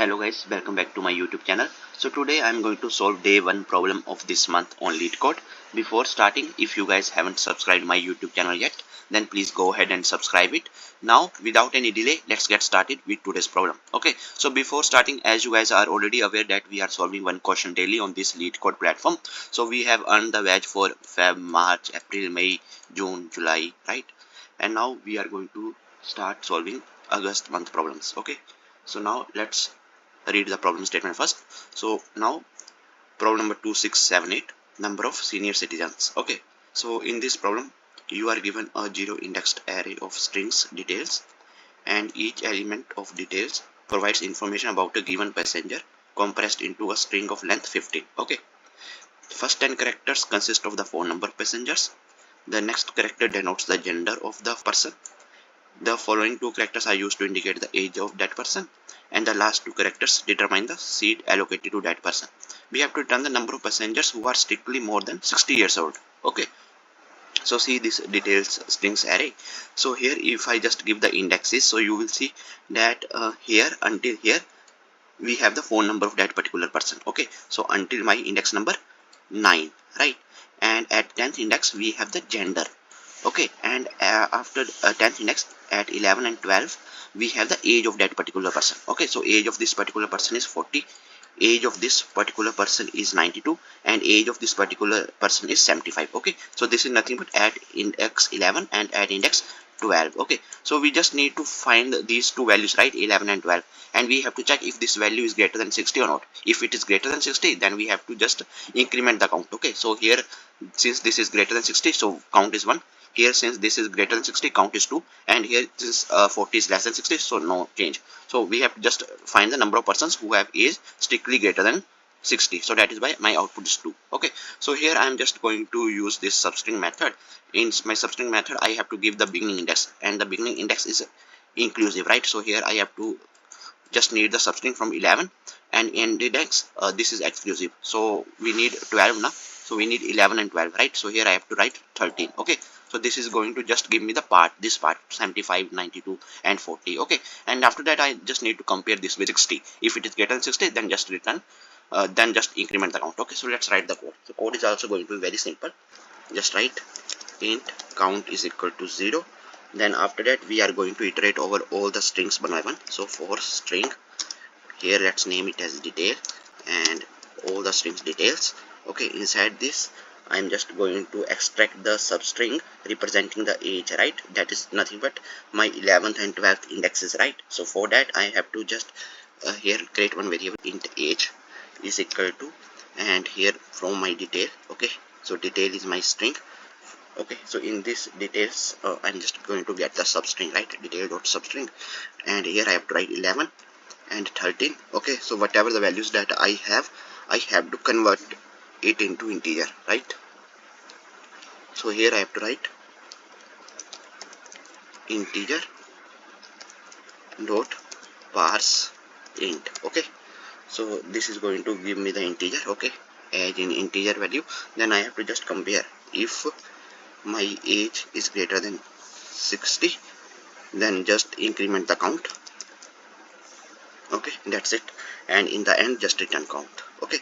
Hello guys, welcome back to my YouTube channel. So today I'm going to solve day 1 problem of this month on Leetcode. Before starting, if you guys haven't subscribed my YouTube channel yet, then please go ahead and subscribe it. Now without any delay, let's get started with today's problem. Okay, so before starting, as you guys are already aware that we are solving one question daily on this Leetcode platform. So we have earned the badge for Feb, March, April, May, June, July, right? And now we are going to start solving August month problems. Okay, so now let's read the problem statement first. So now problem number 2678, number of senior citizens. Okay, so in this problem you are given a zero indexed array of strings details, and each element of details provides information about a given passenger compressed into a string of length 15. Okay, first 10 characters consist of the phone number passengers. The next character denotes the gender of the person. The following two characters are used to indicate the age of that person, and the last two characters determine the seat allocated to that person. We have to return the number of passengers who are strictly more than 60 years old. Okay, so see this details strings array. So here if I just give the indexes, so you will see that here until here we have the phone number of that particular person. Okay, so until my index number 9, right? And at 10th index we have the gender. Okay, and after 10th index at 11 and 12 we have the age of that particular person. Okay, so age of this particular person is 40, age of this particular person is 92, and age of this particular person is 75. Okay, so this is nothing but at index 11 and at index 12. Okay, so we just need to find these two values, right? 11 and 12, and we have to check if this value is greater than 60 or not. If it is greater than 60, then we have to just increment the count. Okay, so here since this is greater than 60, so count is 1. Here since this is greater than 60, count is 2, and here since 40 is less than 60, so no change. So we have to just find the number of persons who have age strictly greater than 60. So that is why my output is 2. Okay, so here I am just going to use this substring method. In my substring method I have to give the beginning index, and the beginning index is inclusive, right? So here I have to just need the substring from 11, and end index this is exclusive, so we need 12 now. So we need 11 and 12, right? So here I have to write 13. Okay, so this is going to just give me the part, this part 75, 92 and 40. Okay, and after that I just need to compare this with 60. If it is greater than 60, then just return then just increment the count. Okay, so let's write the code. The code is also going to be very simple. Just write int count is equal to 0. Then after that we are going to iterate over all the strings one by one. So for string, here let's name it as detail, and all the strings details. Okay, inside this I'm just going to extract the substring representing the age, right? That is nothing but my 11th and 12th indexes, right? So for that I have to just here create one variable int age is equal to, and here from my detail. Okay, so detail is my string. Okay, so in this details I'm just going to get the substring, right? Detail dot substring, and here I have to write 11 and 13. Okay, so whatever the values that I have to convert it into integer, right? So here I have to write integer dot parse int. Okay, so this is going to give me the integer, okay, as in integer value. Then I have to just compare. If my age is greater than 60, then just increment the count. Okay, that's it, and in the end just return count. Okay,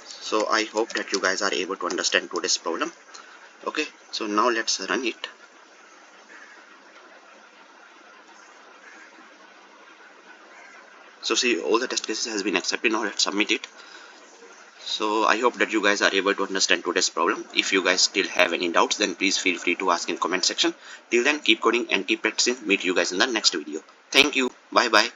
so I hope that you guys are able to understand today's problem. Okay, so now let's run it. So see, all the test cases has been accepted. Now let's submit it. So I hope that you guys are able to understand today's problem. If you guys still have any doubts, then please feel free to ask in comment section. Till then, keep coding and keep practicing. Meet you guys in the next video. Thank you. Bye bye.